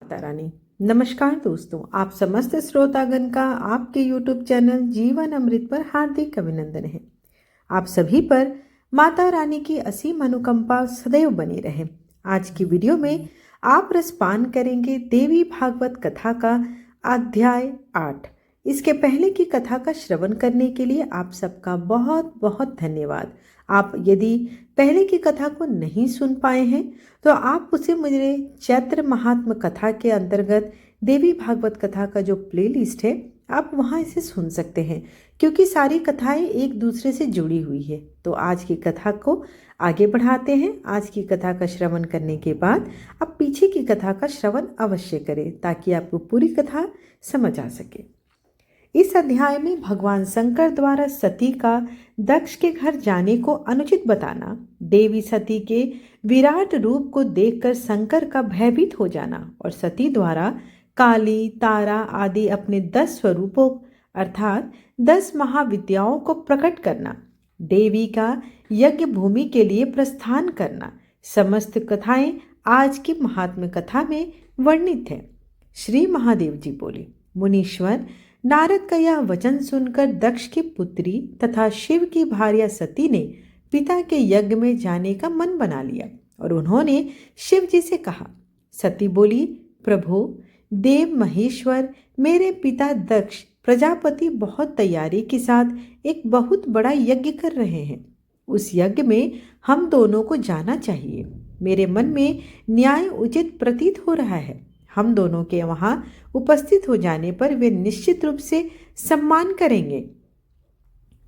माता रानी। नमस्कार दोस्तों, आप समस्त श्रोतागण का आपके YouTube चैनल जीवन अमृत पर हार्दिक अभिनंदन है। आप सभी पर माता रानी की असीम अनुकंपा सदैव बनी रहे। आज की वीडियो में आप रसपान करेंगे देवी भागवत कथा का अध्याय 8। इसके पहले की कथा का श्रवण करने के लिए आप सबका बहुत बहुत धन्यवाद। आप यदि पहले की कथा को नहीं सुन पाए हैं तो आप उसे मेरे चैत्र महात्म कथा के अंतर्गत देवी भागवत कथा का जो प्लेलिस्ट है आप वहां इसे सुन सकते हैं, क्योंकि सारी कथाएं एक दूसरे से जुड़ी हुई है। तो आज की कथा को आगे बढ़ाते हैं। आज की कथा का श्रवण करने के बाद आप पीछे की कथा का श्रवण अवश्य करें ताकि आपको पूरी कथा समझ आ सके। इस अध्याय में भगवान शंकर द्वारा सती का दक्ष के घर जाने को अनुचित बताना, देवी सती के विराट रूप को देखकर शंकर का भयभीत हो जाना और सती द्वारा काली, तारा आदि अपने 10 स्वरूपों अर्थात 10 महाविद्याओं को प्रकट करना, देवी का यज्ञ भूमि के लिए प्रस्थान करना, समस्त कथाएं आज की महात्म्य कथा में वर्णित है। श्री महादेव जी बोले, मुनीश्वर, नारद का यह वचन सुनकर दक्ष की पुत्री तथा शिव की भार्या सती ने पिता के यज्ञ में जाने का मन बना लिया और उन्होंने शिव जी से कहा। सती बोली, प्रभु, देव महेश्वर, मेरे पिता दक्ष प्रजापति बहुत तैयारी के साथ एक बहुत बड़ा यज्ञ कर रहे हैं। उस यज्ञ में हम दोनों को जाना चाहिए। मेरे मन में न्याय उचित प्रतीत हो रहा है। हम दोनों के वहां उपस्थित हो जाने पर वे निश्चित रूप से सम्मान करेंगे।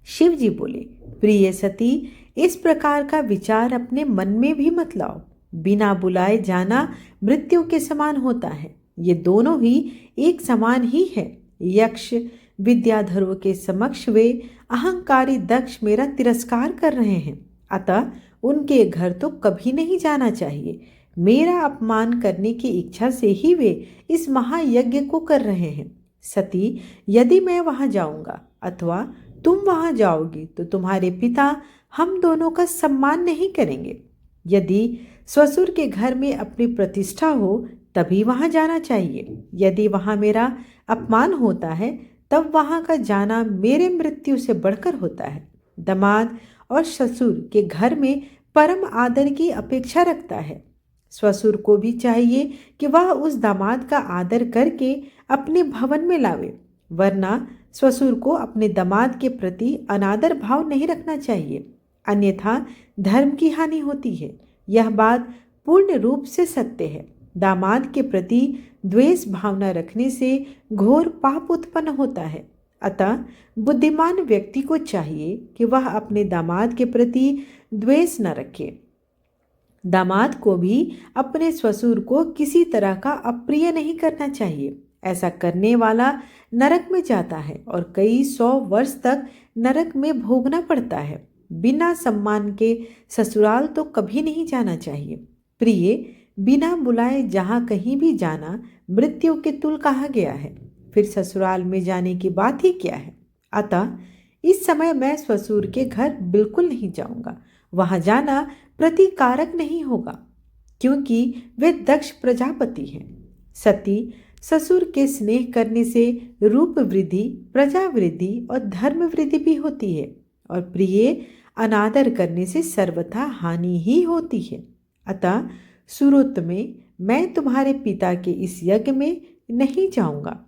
शिव जी बोले, प्रिय सती, इस प्रकार का विचार अपने मन में भी मत लाओ। बिना बुलाए जाना मृत्यु के समान होता है। ये दोनों ही एक समान ही है। यक्ष विद्याधरों के समक्ष वे अहंकारी दक्ष मेरा तिरस्कार कर रहे हैं, अतः उनके घर तो कभी नहीं जाना चाहिए। मेरा अपमान करने की इच्छा से ही वे इस महायज्ञ को कर रहे हैं। सती, यदि मैं वहां जाऊंगा अथवा तुम वहां जाओगी तो तुम्हारे पिता हम दोनों का सम्मान नहीं करेंगे। यदि ससुर के घर में अपनी प्रतिष्ठा हो तभी वहां जाना चाहिए। यदि वहां मेरा अपमान होता है तब वहां का जाना मेरे मृत्यु से बढ़कर होता है। दामाद और ससुर के घर में परम आदर की अपेक्षा रखता है। ससुर को भी चाहिए कि वह उस दामाद का आदर करके अपने भवन में लावे, वरना ससुर को अपने दामाद के प्रति अनादर भाव नहीं रखना चाहिए, अन्यथा धर्म की हानि होती है। यह बात पूर्ण रूप से सत्य है। दामाद के प्रति द्वेष भावना रखने से घोर पाप उत्पन्न होता है। अतः बुद्धिमान व्यक्ति को चाहिए कि वह अपने दामाद के प्रति द्वेष न रखे। दामाद को भी अपने ससुर को किसी तरह का अप्रिय नहीं करना चाहिए। ऐसा करने वाला नरक में जाता है और कई 100 वर्ष तक नरक में भोगना पड़ता है। बिना सम्मान के ससुराल तो कभी नहीं जाना चाहिए। प्रिय, बिना बुलाए जहाँ कहीं भी जाना मृत्यु के तुल कहा गया है, फिर ससुराल में जाने की बात ही क्या है। अतः इस समय मैं ससुर के घर बिल्कुल नहीं जाऊंगा। वहां जाना प्रतिकारक नहीं होगा, क्योंकि वे दक्ष प्रजापति हैं। सती, ससुर के स्नेह करने से रूप वृद्धि, प्रजा वृद्धि और धर्म वृद्धि भी होती है, और प्रिय, अनादर करने से सर्वथा हानि ही होती है। अतः सुरुत में मैं तुम्हारे पिता के इस यज्ञ में नहीं जाऊंगा।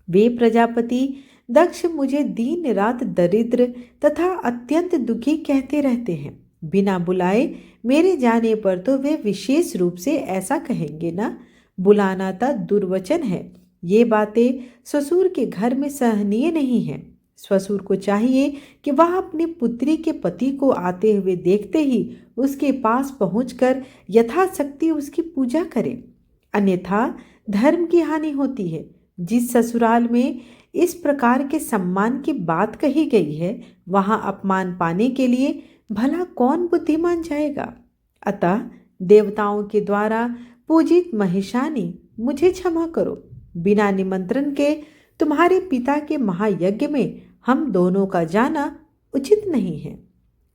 वे प्रजापति दक्ष मुझे दिन रात दरिद्र तथा अत्यंत दुखी कहते रहते हैं। बिना बुलाए मेरे जाने पर तो वे विशेष रूप से ऐसा कहेंगे ना, बुलाना तो दुर्वचन है। ये बातें ससुर के घर में सहनीय नहीं है। ससुर को चाहिए कि वह अपनी पुत्री के पति को आते हुए देखते ही उसके पास पहुंचकर यथाशक्ति उसकी पूजा करे, अन्यथा धर्म की हानि होती है। जिस ससुराल में इस प्रकार के सम्मान की बात कही गई है, वहां अपमान पाने के लिए भला कौन बुद्धिमान जाएगा। अतः देवताओं के द्वारा पूजित महिषानी, मुझे क्षमा करो। बिना निमंत्रण के तुम्हारे पिता के महायज्ञ में हम दोनों का जाना उचित नहीं है।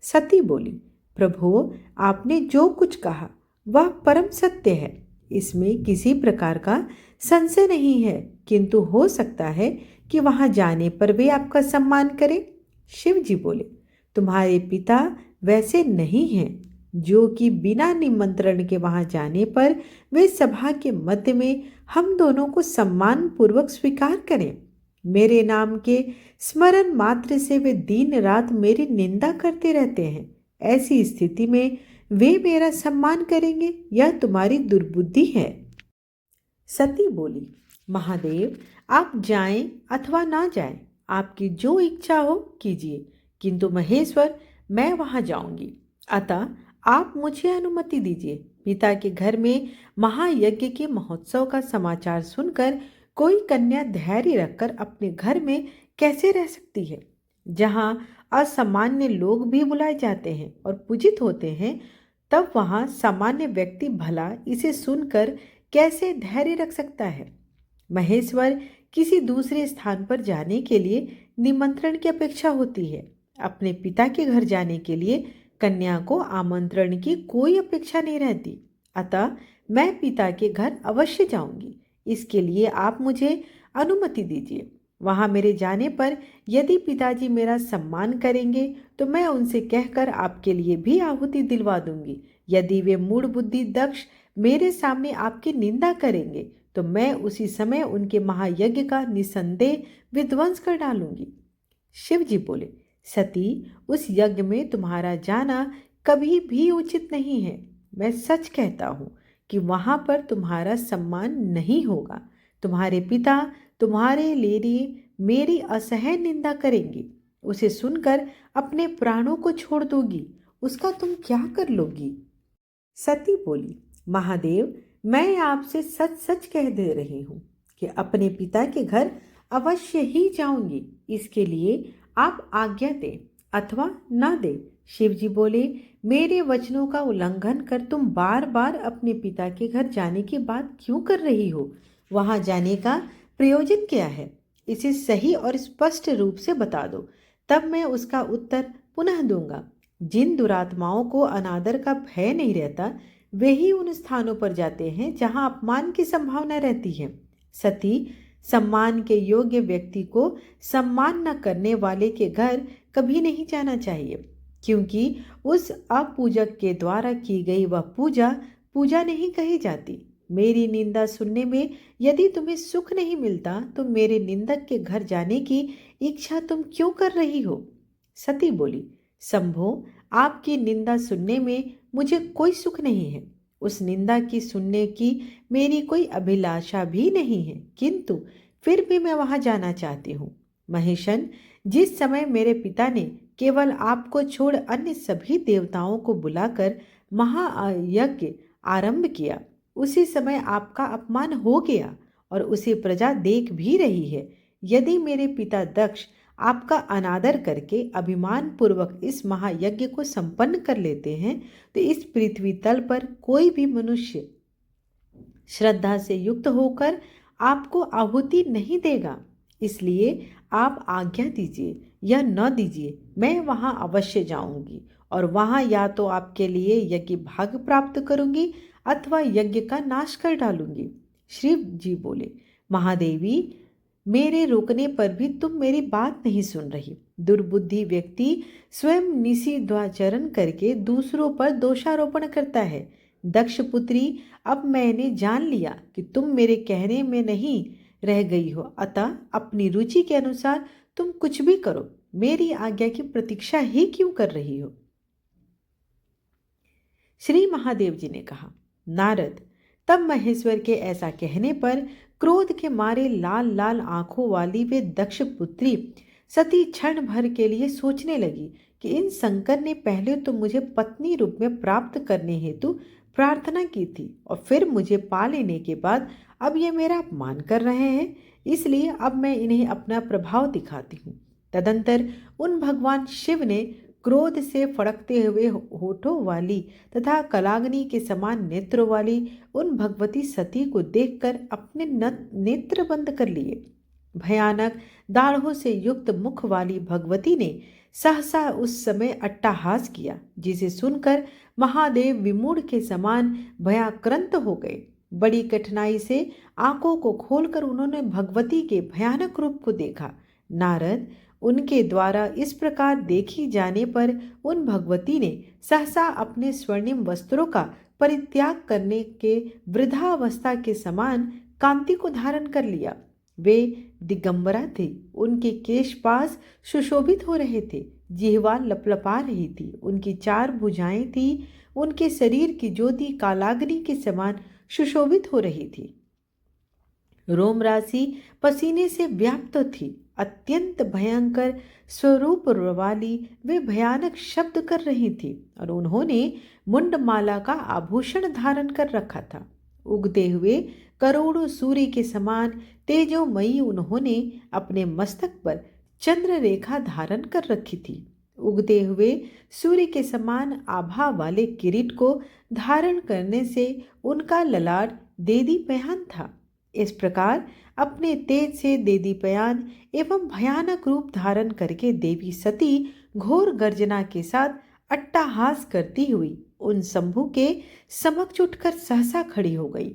सती बोली, प्रभु, आपने जो कुछ कहा वह परम सत्य है। इसमें किसी प्रकार का संशय नहीं है, किंतु हो सकता है कि वहां जाने पर वे आपका सम्मान करें। शिव जी बोले, तुम्हारे पिता वैसे नहीं हैं जो कि बिना निमंत्रण के वहां जाने पर वे सभा के मध्य में हम दोनों को सम्मान पूर्वक स्वीकार करें। मेरे नाम के स्मरण मात्र से वे दिन रात मेरी निंदा करते रहते हैं। ऐसी स्थिति में वे मेरा सम्मान करेंगे, यह तुम्हारी दुर्बुद्धि है। सती बोली, महादेव, आप जाएं अथवा ना जाएं, आपकी जो इच्छा हो कीजिए, किंतु महेश्वर, मैं वहां जाऊंगी। अतः आप मुझे अनुमति दीजिए। पिता के घर में महायज्ञ के महोत्सव का समाचार सुनकर कोई कन्या धैर्य रखकर अपने घर में कैसे रह सकती है, जहां असामान्य लोग भी बुलाए जाते हैं और पूजित होते हैं, तब वहां सामान्य व्यक्ति भला इसे सुनकर कैसे धैर्य रख सकता है। महेश्वर, किसी दूसरे स्थान पर जाने के लिए निमंत्रण की अपेक्षा होती है। अपने पिता के घर जाने के लिए कन्या को आमंत्रण की कोई अपेक्षा नहीं रहती। अतः मैं पिता के घर अवश्य जाऊंगी। इसके लिए आप मुझे अनुमति दीजिए। वहां मेरे जाने पर यदि पिताजी मेरा सम्मान करेंगे तो मैं उनसे कहकर आपके लिए भी आहुति दिलवा दूंगी। यदि वे मूढ़ बुद्धि दक्ष मेरे सामने आपकी निंदा करेंगे तो मैं उसी समय उनके महायज्ञ का निसंदेह विध्वंस कर डालूंगी। शिव जी बोले, सती, उस यज्ञ में तुम्हारा जाना कभी भी उचित नहीं है। मैं सच कहता हूँ कि वहां पर तुम्हारा सम्मान नहीं होगा। तुम्हारे पिता तुम्हारे लिए मेरी असह्य निंदा करेंगे। उसे सुनकर अपने प्राणों को छोड़ दोगी। उसका तुम क्या कर लोगी? सती बोली, महादेव, मैं आपसे सच सच कह दे रही हूँ कि अपने पिता के घर अवश्य ही जाऊंगी। इसके लिए आप आज्ञा दें अथवा ना दें। शिव जी बोले, मेरे वचनों का उल्लंघन कर तुम बार बार अपने पिता के घर जाने की बात क्यों कर रही हो? वहां जाने का प्रयोजन क्या है? इसे सही और स्पष्ट रूप से बता दो, तब मैं उसका उत्तर पुनः दूंगा। जिन दुरात्माओं को अनादर का भय नहीं रहता, वे ही उन स्थानों पर जाते हैं जहां अपमान की संभावना रहती है। सती, सम्मान के योग्य व्यक्ति को सम्मान न करने वाले के घर कभी नहीं जाना चाहिए, क्योंकि उस अपूजक के द्वारा की गई वह पूजा पूजा नहीं कही जाती। मेरी निंदा सुनने में यदि तुम्हें सुख नहीं मिलता तो मेरे निंदक के घर जाने की इच्छा तुम क्यों कर रही हो? सती बोली, शंभो, आपकी निंदा सुनने में मुझे कोई सुख नहीं है। उस निंदा की सुनने की मेरी कोई अभिलाषा भी नहीं है, किंतु फिर भी मैं वहां जाना चाहती हूँ। महेशन, जिस समय मेरे पिता ने केवल आपको छोड़ अन्य सभी देवताओं को बुलाकर महायज्ञ आरंभ किया, उसी समय आपका अपमान हो गया और उसे प्रजा देख भी रही है। यदि मेरे पिता दक्ष आपका अनादर करके अभिमान पूर्वक इस महायज्ञ को संपन्न कर लेते हैं तो इस पृथ्वी तल पर कोई भी मनुष्य श्रद्धा से युक्त होकर आपको आहुति नहीं देगा। इसलिए आप आज्ञा दीजिए या न दीजिए, मैं वहां अवश्य जाऊंगी और वहां या तो आपके लिए यज्ञ भाग प्राप्त करूंगी अथवा यज्ञ का नाश कर डालूंगी। शिव जी बोले, महादेवी, मेरे रोकने पर भी तुम मेरी बात नहीं सुन रही। दुर्बुद्धि व्यक्ति स्वयं निषिद्धाचरण करके दूसरों पर दोषारोपण करता है। दक्ष पुत्री, अब मैंने जान लिया कि तुम मेरे कहने में नहीं रह गई हो, अतः अपनी रुचि के अनुसार तुम कुछ भी करो। मेरी आज्ञा की प्रतीक्षा ही क्यों कर रही हो? श्री महादेव जी ने कहा, नारद, तब महेश्वर के ऐसा कहने पर क्रोध के मारे लाल लाल आंखों वाली वे दक्ष पुत्री सती क्षण भर के लिए सोचने लगी कि इन शंकर ने पहले तो मुझे पत्नी रूप में प्राप्त करने हेतु प्रार्थना की थी और फिर मुझे पा लेने के बाद अब ये मेरा अपमान कर रहे हैं, इसलिए अब मैं इन्हें अपना प्रभाव दिखाती हूँ। तदंतर उन भगवान शिव ने क्रोध से फड़कते हुए होठों वाली तथा कलाग्नि के समान नेत्रों वाली उन भगवती सती को देखकर अपने नेत्र बंद कर लिए। भयानक दाढ़ों से युक्त मुख वाली भगवती ने सहसा उस समय अट्टहास किया, जिसे सुनकर महादेव विमूढ़ के समान भयाक्रांत हो गए। बड़ी कठिनाई से आंखों को खोलकर उन्होंने भगवती के भयानक रूप को देखा। नारद उनके द्वारा इस प्रकार देखी जाने पर उन भगवती ने सहसा अपने स्वर्णिम वस्त्रों का परित्याग करने के वृद्धावस्था के समान कांति को धारण कर लिया। वे दिगंबरा थे। उनके केश पास सुशोभित हो रहे थे, जिह्वा लपलपा रही थी, उनकी 4 भुजाएं थी, उनके शरीर की ज्योति कालाग्नि के समान सुशोभित हो रही थी। रोम राशि पसीने से व्याप्त थी। अत्यंत भयंकर स्वरूप वाली वे भयानक शब्द कर रही थी और उन्होंने मुंडमाला का आभूषण धारण कर रखा था। उगते हुए करोड़ों सूर्य के समान तेजोमयी उन्होंने अपने मस्तक पर चंद्र रेखा धारण कर रखी थी। उगते हुए सूर्य के समान आभा वाले किरीट को धारण करने से उनका ललाट देदीप्यमान था। इस प्रकार अपने तेज से देदीप्यमान एवं भयानक रूप धारण करके देवी सती घोर गर्जना के साथ अट्टहास करती हुई उन शंभु के समक्ष उठकर सहसा खड़ी हो गई।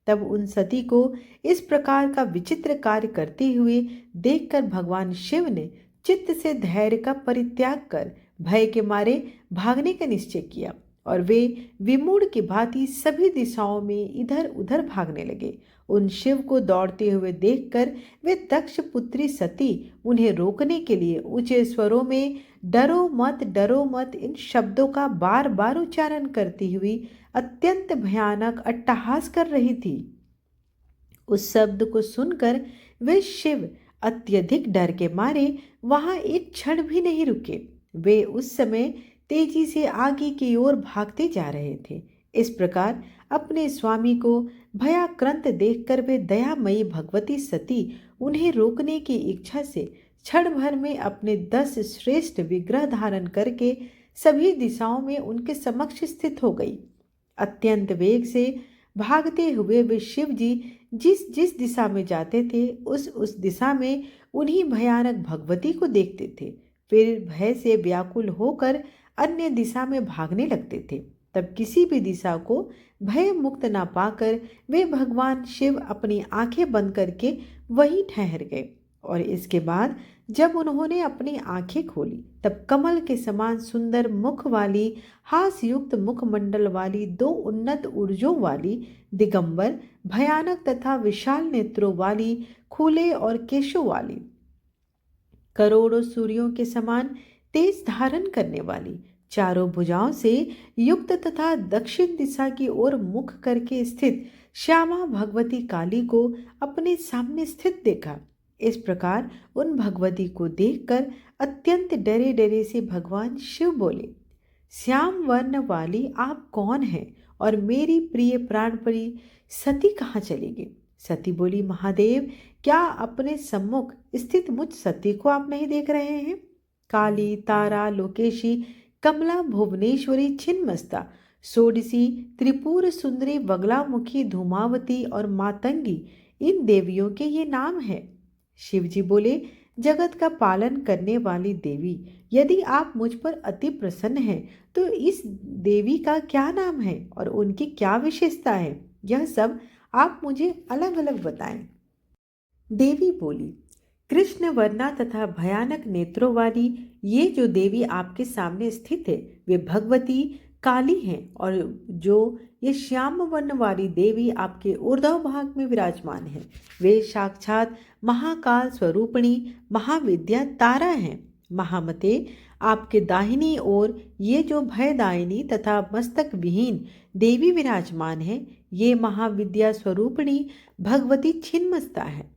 तब उन सती को इस प्रकार का विचित्र कार्य करते हुए देखकर भगवान शिव ने चित्त से धैर्य का परित्याग कर भय के मारे भागने का निश्चय किया और वे विमूढ़ की भांति सभी दिशाओं में इधर उधर भागने लगे। उन शिव को दौड़ते हुए देखकर वे दक्ष पुत्री सती उन्हें रोकने के लिए ऊंचे स्वरों में डरो मत इन शब्दों का बार बार उच्चारण करती हुई अत्यंत भयानक अट्टहास कर रही थी। उस शब्द को सुनकर वे शिव अत्यधिक डर के मारे वहां एक क्षण भी नहीं रुके। वे उस समय तेजी से आगे की ओर भागते जा रहे थे। इस प्रकार अपने स्वामी को भयाक्रांत देखकर वे दयामयी भगवती सती उन्हें रोकने की इच्छा से क्षण भर में अपने 10 श्रेष्ठ विग्रह धारण करके सभी दिशाओं में उनके समक्ष स्थित हो गई। अत्यंत वेग से भागते हुए वे शिव जी जिस जिस दिशा में जाते थे उस दिशा में उन्हीं भयानक भगवती को देखते थे। फिर भय से व्याकुल होकर अन्य दिशा में भागने लगते थे। तब किसी भी दिशा को भय मुक्त ना पाकर वे भगवान शिव अपनी आंखें बंद करके वहीं ठहर गए और इसके बाद जब उन्होंने अपनी आंखें खोली तब कमल के समान सुंदर मुख वाली हास्युक्त मुखमंडल वाली 2 उन्नत ऊर्जों वाली दिगंबर भयानक तथा विशाल नेत्रों वाली खुले और केशों वाली करोड़ों सूर्यों के समान तेज धारण करने वाली 4 भुजाओं से युक्त तथा दक्षिण दिशा की ओर मुख करके स्थित श्यामा भगवती काली को अपने सामने स्थित देखा। इस प्रकार उन भगवती को देखकर अत्यंत डरे डरे से भगवान शिव बोले, श्याम वर्ण वाली आप कौन हैं और मेरी प्रिय प्राणप्रिय सती कहाँ चली गई? सती बोली, महादेव, क्या अपने सम्मुख स्थित मुझ सती को आप नहीं देख रहे हैं? काली, तारा, लोकेशी, कमला, भुवनेश्वरी, छिन्नमस्ता, षोडशी, त्रिपुर सुंदरी, बगलामुखी, धूमावती और मातंगी इन देवियों के ये नाम हैं। शिवजी बोले, जगत का पालन करने वाली देवी, यदि आप मुझ पर अति प्रसन्न हैं तो इस देवी का क्या नाम है और उनकी क्या विशेषता है, यह सब आप मुझे अलग अलग बताएं। देवी बोली, कृष्ण वर्णा तथा भयानक नेत्रों वाली ये जो देवी आपके सामने स्थित है वे भगवती काली हैं और जो ये श्याम वर्ण वाली देवी आपके ऊर्ध्व भाग में विराजमान है वे साक्षात महाकाल स्वरूपिणी महाविद्या तारा हैं। महामते, आपके दाहिनी ओर ये जो भयदायिनी तथा मस्तक विहीन देवी विराजमान है ये महाविद्या स्वरूपिणी भगवती छिन्नमस्ता है।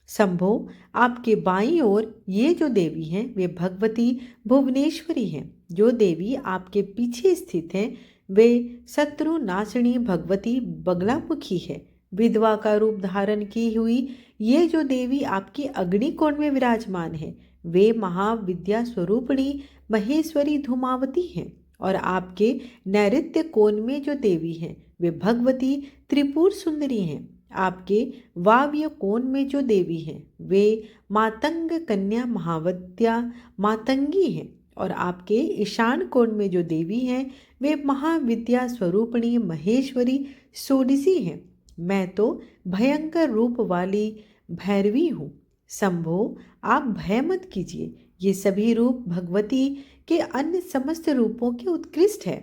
शंभो, आपके बाईं ओर ये जो देवी हैं वे भगवती भुवनेश्वरी हैं। जो देवी आपके पीछे स्थित हैं वे शत्रु नाशिनी भगवती बगलामुखी है। विधवा का रूप धारण की हुई ये जो देवी आपकी अग्निकोण में विराजमान है वे महाविद्या स्वरूपिणी महेश्वरी धूमावती हैं और आपके नैऋत्य कोण में जो देवी हैं वे भगवती त्रिपुर सुंदरी हैं। आपके वाव्य कोण में जो देवी हैं वे मातंग कन्या महाविद्या मातंगी हैं और आपके ईशान कोण में जो देवी हैं वे महाविद्या स्वरूपिणी महेश्वरी षोडशी हैं। मैं तो भयंकर रूप वाली भैरवी हूँ। शंभो, आप भय मत कीजिए, ये सभी रूप भगवती के अन्य समस्त रूपों के उत्कृष्ट है।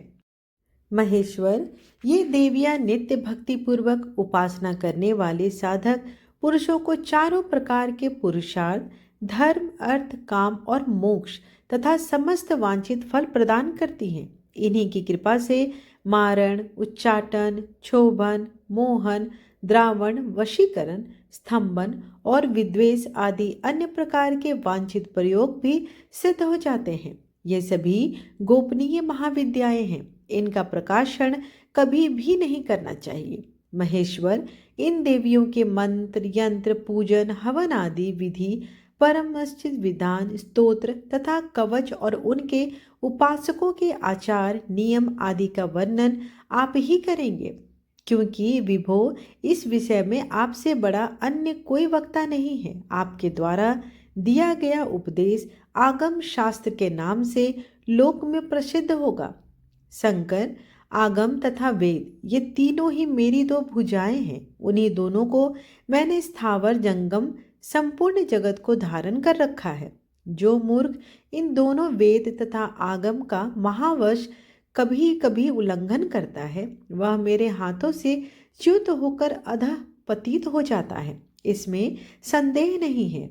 महेश्वर, ये देवियां नित्य भक्ति पूर्वक उपासना करने वाले साधक पुरुषों को चारों प्रकार के पुरुषार्थ, धर्म, अर्थ, काम और मोक्ष तथा समस्त वांछित फल प्रदान करती हैं। इन्हीं की कृपा से मारण, उच्चाटन, क्षोभन, मोहन, द्रावण, वशीकरण, स्तंभन और विद्वेष आदि अन्य प्रकार के वांछित प्रयोग भी सिद्ध हो जाते हैं। ये सभी गोपनीय महाविद्याएं हैं। इनका प्रकाशन कभी भी नहीं करना चाहिए। महेश्वर, इन देवियों के मंत्र, यंत्र, पूजन, हवन आदि विधि, परमनिश्चित विधान, स्तोत्र तथा कवच और उनके उपासकों के आचार, नियम आदि का वर्णन आप ही करेंगे, क्योंकि विभो, इस विषय में आपसे बड़ा अन्य कोई वक्ता नहीं है। आपके द्वारा दिया गया उपदेश आगम शास्त्र के नाम से लोक में प्रसिद्ध होगा। शंकर, आगम तथा वेद, ये तीनों ही मेरी दो भुजाएं हैं। उन्हीं दोनों को मैंने स्थावर जंगम संपूर्ण जगत को धारण कर रखा है। जो मूर्ख इन दोनों वेद तथा आगम का महावश कभी कभी उल्लंघन करता है, वह मेरे हाथों से च्युत होकर अधः पतित हो जाता है, इसमें संदेह नहीं है।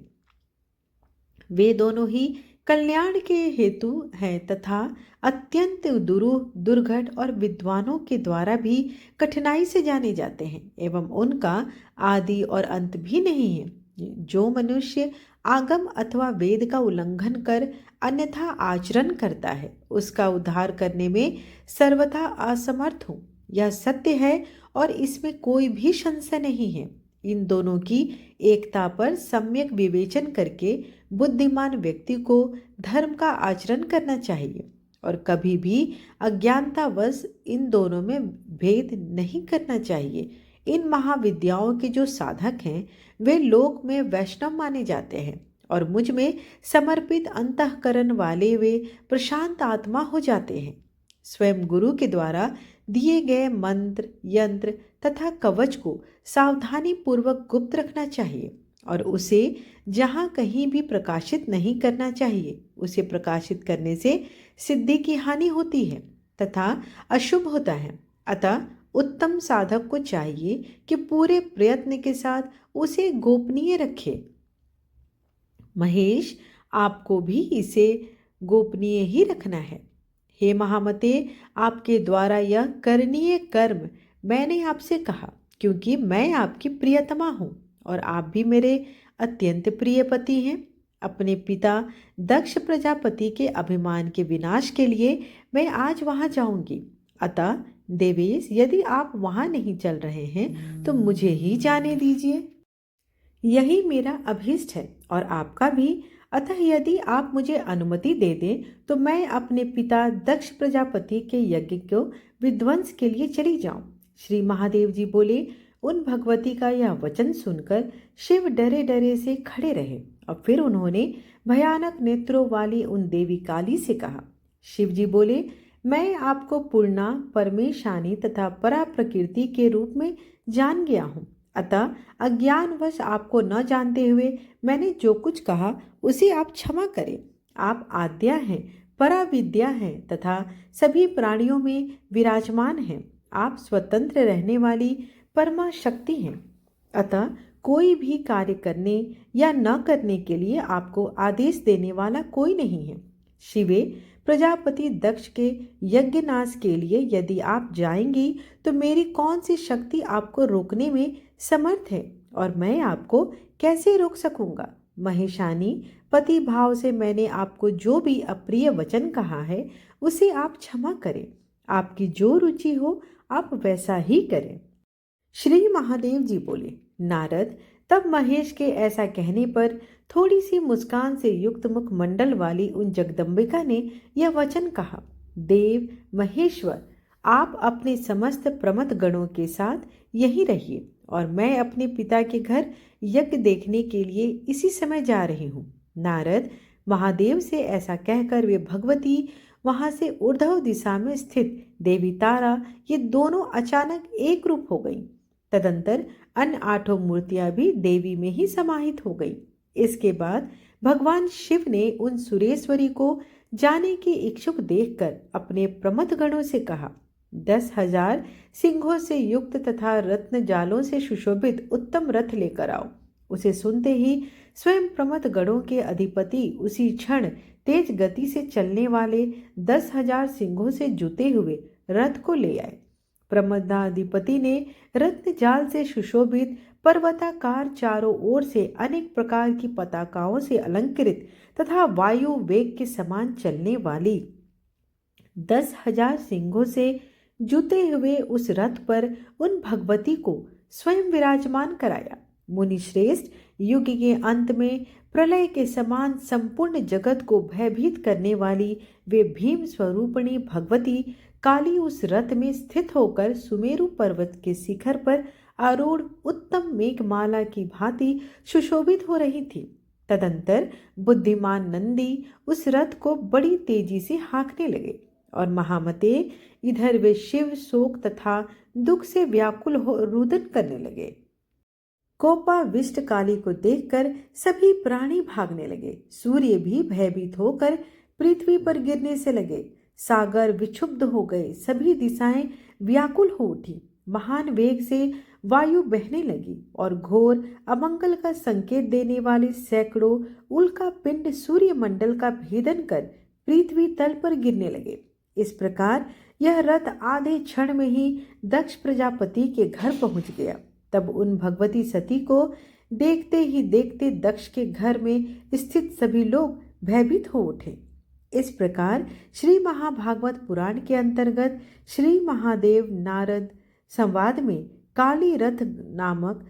वे दोनों ही कल्याण के हेतु हैं तथा अत्यंत दुरूह, दुर्घट और विद्वानों के द्वारा भी कठिनाई से जाने जाते हैं एवं उनका आदि और अंत भी नहीं है। जो मनुष्य आगम अथवा वेद का उल्लंघन कर अन्यथा आचरण करता है, उसका उद्धार करने में सर्वथा असमर्थ हूँ। यह सत्य है और इसमें कोई भी संशय नहीं है। इन दोनों की एकता पर सम्यक विवेचन करके बुद्धिमान व्यक्ति को धर्म का आचरण करना चाहिए और कभी भी अज्ञानतावश इन दोनों में भेद नहीं करना चाहिए। इन महाविद्याओं के जो साधक हैं वे लोक में वैष्णव माने जाते हैं और मुझ में समर्पित अंतःकरण वाले वे प्रशांत आत्मा हो जाते हैं। स्वयं गुरु के द्वारा दिए गए मंत्र, यंत्र तथा कवच को सावधानी पूर्वक गुप्त रखना चाहिए और उसे जहाँ कहीं भी प्रकाशित नहीं करना चाहिए। उसे प्रकाशित करने से सिद्धि की हानि होती है तथा अशुभ होता है। अतः उत्तम साधक को चाहिए कि पूरे प्रयत्न के साथ उसे गोपनीय रखे। महेश, आपको भी इसे गोपनीय ही रखना है। हे महामते, आपके द्वारा यह करणीय कर्म मैंने आपसे कहा क्योंकि मैं आपकी प्रियतमा हूँ और आप भी मेरे अत्यंत प्रिय पति हैं। अपने पिता दक्ष प्रजापति के अभिमान के विनाश के लिए मैं आज वहाँ जाऊंगी। अतः देवेश, यदि आप वहाँ नहीं चल रहे हैं तो मुझे ही जाने दीजिए। यही मेरा अभीष्ट है और आपका भी। अतः यदि आप मुझे अनुमति दे दें तो मैं अपने पिता दक्ष प्रजापति के यज्ञ को विध्वंस के लिए चली जाऊं। श्री महादेव जी बोले। उन भगवती का यह वचन सुनकर शिव डरे डरे से खड़े रहे और फिर उन्होंने भयानक नेत्रों वाली उन देवी काली से कहा। शिव जी बोले, मैं आपको पूर्णा, परमेशानी तथा परा प्रकृति के रूप में जान गया हूँ। अतः अज्ञानवश आपको न जानते हुए मैंने जो कुछ कहा उसे आप क्षमा करें। आप आद्या हैं, परा विद्या हैं तथा सभी प्राणियों में विराजमान हैं। आप स्वतंत्र रहने वाली परमा शक्ति हैं। अतः कोई भी कार्य करने या न करने के लिए आपको आदेश देने वाला कोई नहीं है। शिवे, प्रजापति दक्ष के यज्ञनाश के लिए यदि आप जाएंगी तो मेरी कौन सी शक्ति आपको रोकने में समर्थ है और मैं आपको कैसे रोक सकूंगा। महेशानी, पति भाव से मैंने आपको जो भी अप्रिय वचन कहा है उसे आप क्षमा करें। आपकी जो रुचि हो आप वैसा ही करें। श्री महादेव जी बोले। नारद, तब महेश के ऐसा कहने पर थोड़ी सी मुस्कान से युक्त मुख मंडल वाली उन जगदम्बिका ने यह वचन कहा। देव महेश्वर, आप अपने समस्त प्रमथ गणों के साथ यहीं रहिए और मैं अपने पिता के घर यज्ञ देखने के लिए इसी समय जा रही हूँ। नारद, महादेव से ऐसा कहकर वे भगवती वहां से ऊर्ध्व दिशा में स्थित देवी तारा ये दोनों अचानक एक रूप हो गईं। तदंतर अन्य 8 मूर्तियां भी देवी में ही समाहित हो गई। इसके बाद भगवान शिव ने उन सुरेश्वरी को जाने की इच्छुक देखकर अपने प्रमथ गणों से कहा, 10,000 सिंहों से युक्त तथा रत्न जालों से सुशोभित उत्तम रथ लेकर आओ। उसे सुनते ही स्वयं प्रमथ गणों के अधिपति उसी क्षण तेज गति से चलने वाले 10,000 सिंहों से जुते हुए रथ को ले आए। प्रमदाधिपति ने रत्न जाल से सुशोभित पर्वताकार चारों ओर से अनेक प्रकार की पताकाओं से अलंकृत तथा वायु वेग के समान चलने वाली 10,000 सिंहों से जुते हुए उस रथ पर उन भगवती को स्वयं विराजमान कराया। मुनि श्रेष्ठ, युग के अंत में प्रलय के समान संपूर्ण जगत को भयभीत करने वाली वे भीम स्वरूपिणी भगवती काली उस रथ में स्थित होकर सुमेरु पर्वत के शिखर पर आरूढ़ उत्तम मेघमाला की भांति सुशोभित हो रही थी। तदंतर बुद्धिमान नंदी उस रथ को बड़ी तेजी से हाँकने लगे और महामते इधर वे शिव शोक तथा दुख से व्याकुल हो रुदन करने लगे। कोपाविष्ट काली को देखकर सभी प्राणी भागने लगे। सूर्य भी भयभीत होकर पृथ्वी पर गिरने से लगे। सागर विक्षुब्ध हो गए। सभी दिशाएं व्याकुल हो उठी। महान वेग से वायु बहने लगी और घोर अमंगल का संकेत देने वाले सैकड़ों उल्का पिंड सूर्य मंडल का भेदन कर पृथ्वी तल पर गिरने लगे। इस प्रकार यह रथ आधे क्षण में ही दक्ष प्रजापति के घर पहुंच गया। तब उन भगवती सती को देखते ही देखते दक्ष के घर में स्थित सभी लोग भयभीत हो उठे। इस प्रकार श्री महाभागवत पुराण के अंतर्गत श्री महादेव नारद संवाद में काली रथ नामक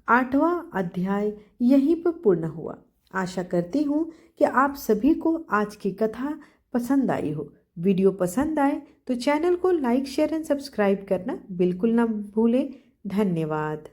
8वां अध्याय यहीं पर पूर्ण हुआ। आशा करती हूँ कि आप सभी को आज की कथा पसंद आई हो। वीडियो पसंद आए तो चैनल को लाइक, शेयर एंड सब्सक्राइब करना बिल्कुल ना भूलें। धन्यवाद।